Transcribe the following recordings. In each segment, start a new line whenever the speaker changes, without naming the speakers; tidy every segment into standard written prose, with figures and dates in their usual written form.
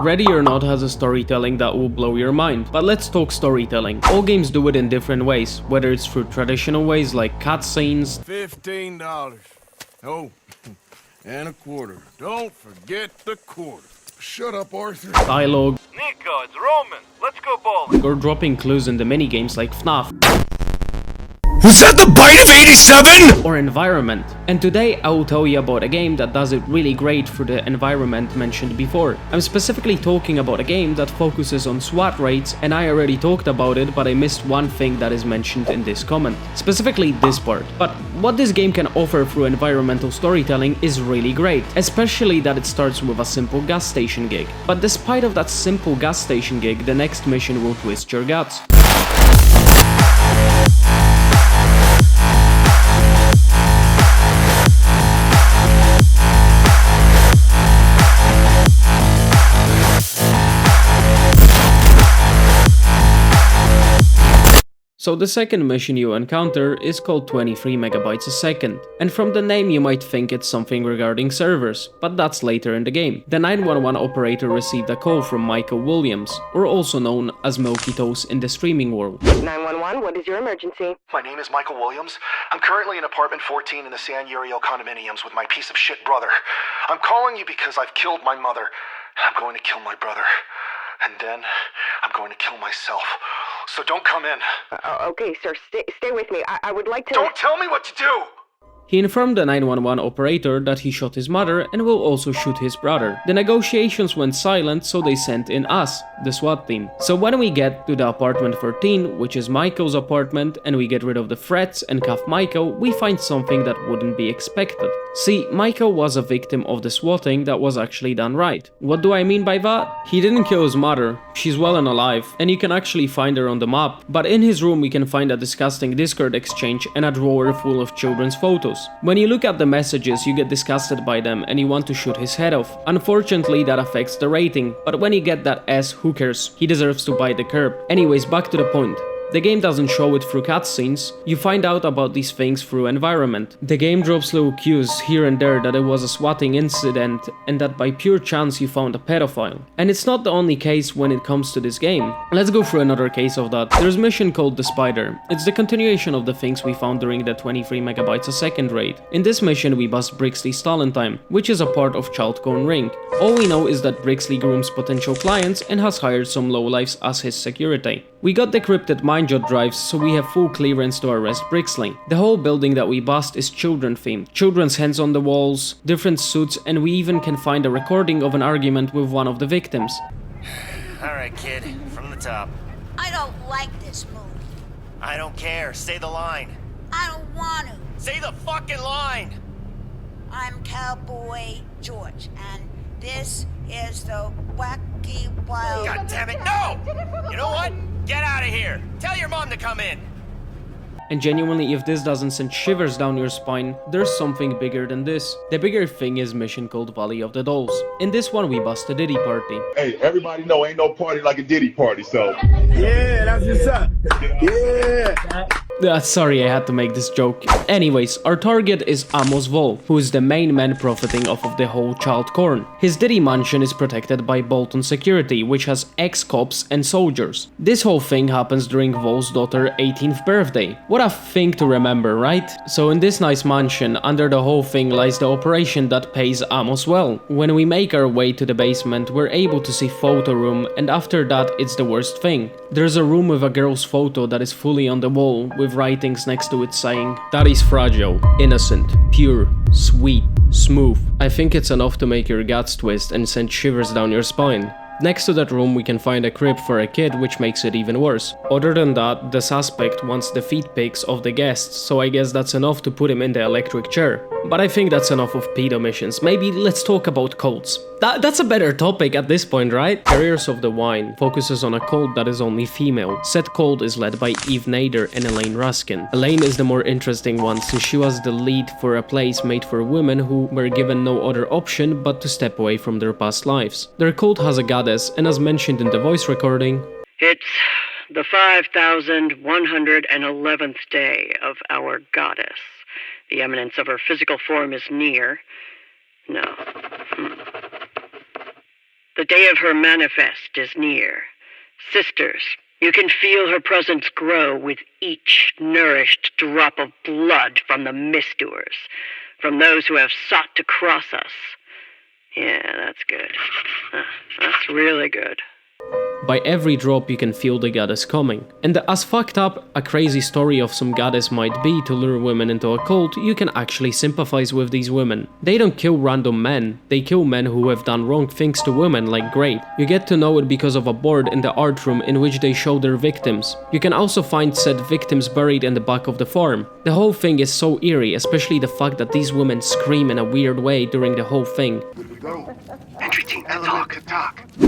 Ready or Not has a storytelling that will blow your mind. But let's talk storytelling. All games do it in different ways, whether it's through traditional ways like cutscenes,
$15. Oh, and a quarter. Don't forget the quarter. Shut up, Arthur.
dialogue,
Nico, it's Roman. Let's go bowling.
or dropping clues in the minigames like FNAF.
Was that the bite of 87?
Or environment. And today I will tell you about a game that does it really great for the environment mentioned before. I'm specifically talking about a game that focuses on SWAT raids, and I already talked about it, but I missed one thing that is mentioned in this comment. Specifically this part. But what this game can offer through environmental storytelling is really great, especially that it starts with a simple gas station gig. But despite of that simple gas station gig, the next mission will twist your guts. So the second mission you encounter is called 23 megabytes a second, and from the name you might think it's something regarding servers, but that's later in the game. The 911 operator received a call from Michael Williams, or also known as Milky Toast in the streaming world.
911, what is your emergency?
My name is Michael Williams. I'm currently in apartment 14 in the San Uriel condominiums with my piece of shit brother. I'm calling you because I've killed my mother. I'm going to kill my brother. And then I'm going to kill myself. So don't come in.
Okay, sir, stay with me. I would like to...
Don't tell me what to do!
He informed the 911 operator that he shot his mother and will also shoot his brother. The negotiations went silent, so they sent in us, the SWAT team. So when we get to the apartment 13, which is Michael's apartment, and we get rid of the threats and cuff Michael, we find something that wouldn't be expected. See, Michael was a victim of the swatting that was actually done right. What do I mean by that? He didn't kill his mother, she's well and alive, and you can actually find her on the map. But in his room we can find a disgusting Discord exchange and a drawer full of children's photos. When you look at the messages, you get disgusted by them and you want to shoot his head off. Unfortunately, that affects the rating, but when you get that S, who cares? He deserves to bite the curb. Anyways, back to the point. The game doesn't show it through cutscenes, you find out about these things through environment. The game drops little cues here and there that it was a swatting incident and that by pure chance you found a pedophile. And it's not the only case when it comes to this game. Let's go through another case of that. There's a mission called The Spider. It's the continuation of the things we found during the 23 megabytes a second raid. In this mission we bust Brixley Stalentine, which is a part of Childcone Ring. All we know is that Brixley grooms potential clients and has hired some lowlifes as his security. We got decrypted Mindjot drives, so we have full clearance to arrest Brixley. The whole building that we bust is children themed. Children's hands on the walls, different suits, and we even can find a recording of an argument with one of the victims.
Alright, kid, from the top.
I don't like this movie.
I don't care, say the line.
I don't want to.
Say the fucking line!
I'm Cowboy George, and this is the Wacky Wild...
God damn it, no! You know what? Get out of here! Tell your mom to come in!
And genuinely, if this doesn't send shivers down your spine, there's something bigger than this. The bigger thing is mission called Valley of the Dolls. In this one we bust a Diddy party.
Hey, everybody know ain't no party like a Diddy party, so...
Yeah, that's what's up. Yeah.
Sorry, I had to make this joke. Anyways, our target is Amos Vol, who is the main man profiting off of the whole child corn. His Diddy mansion is protected by Bolton Security, which has ex-cops and soldiers. This whole thing happens during Vol's daughter's 18th birthday. What a thing to remember, right? So in this nice mansion, under the whole thing lies the operation that pays Amos well. When we make our way to the basement, we're able to see photo room, and after that it's the worst thing. There's a room with a girl's photo that is fully on the wall, with writings next to it saying, "That is fragile, innocent, pure, sweet, smooth." I think it's enough to make your guts twist and send shivers down your spine. Next to that room we can find a crib for a kid, which makes it even worse. Other than that, the suspect wants the feet pics of the guests, so I guess that's enough to put him in the electric chair. But I think that's enough of pedo missions. Maybe let's talk about cults. That's a better topic at this point, right? Carriers of the Wine focuses on a cult that is only female. Said cult is led by Eve Nader and Elaine Ruskin. Elaine is the more interesting one, since she was the lead for a place made for women who were given no other option but to step away from their past lives. Their cult has a goddess, and as mentioned in the voice recording,
it's the 5,111th day of our goddess. The eminence of her physical form is near. No. The day of her manifest is near. Sisters, you can feel her presence grow with each nourished drop of blood from the misdoers, from those who have sought to cross us. Yeah, that's good. That's really good.
By every drop you can feel the goddess coming. And as fucked up a crazy story of some goddess might be to lure women into a cult, you can actually sympathize with these women. They don't kill random men, they kill men who have done wrong things to women, like Great. You get to know it because of a board in the art room in which they show their victims. You can also find said victims buried in the back of the farm. The whole thing is so eerie, especially the fact that these women scream in a weird way during the whole thing.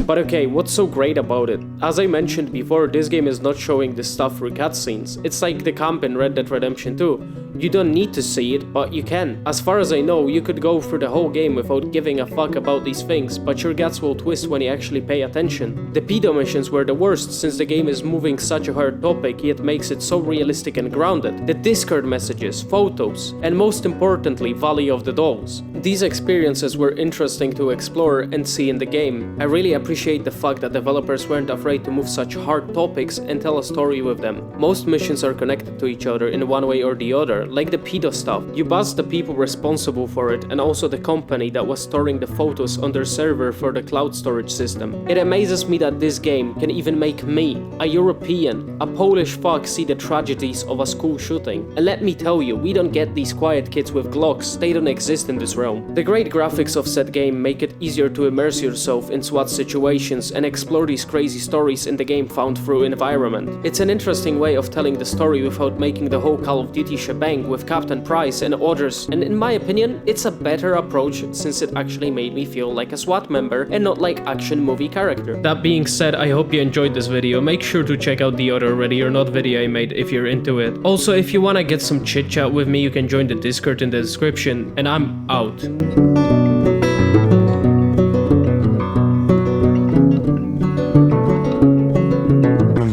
But okay, what's so great about it? As I mentioned before, this game is not showing this stuff through cutscenes. It's like the camp in Red Dead Redemption 2. You don't need to see it, but you can. As far as I know, you could go through the whole game without giving a fuck about these things, but your guts will twist when you actually pay attention. The pedo missions were the worst, since the game is moving such a hard topic, yet makes it so realistic and grounded. The Discord messages, photos, and most importantly, Valley of the Dolls. These experiences were interesting to explore and see in the game. I really appreciate the fact that developers weren't afraid to move such hard topics and tell a story with them. Most missions are connected to each other in one way or the other, like the pedo stuff. You buzz the people responsible for it and also the company that was storing the photos on their server for the cloud storage system. It amazes me that this game can even make me, a European, a Polish fuck, see the tragedies of a school shooting. And let me tell you, we don't get these quiet kids with Glocks, they don't exist in this realm. The great graphics of said game make it easier to immerse yourself in SWAT situations and explore these crazy stories in the game found through environment. It's an interesting way of telling the story without making the whole Call of Duty shebang with Captain Price and others, and in my opinion, it's a better approach since it actually made me feel like a SWAT member and not like action movie character. That being said, I hope you enjoyed this video. Make sure to check out the other Ready or Not video I made if you're into it. Also, if you wanna get some chit chat with me, you can join the Discord in the description, and I'm out.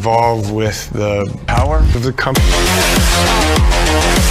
Involved with the power of the company.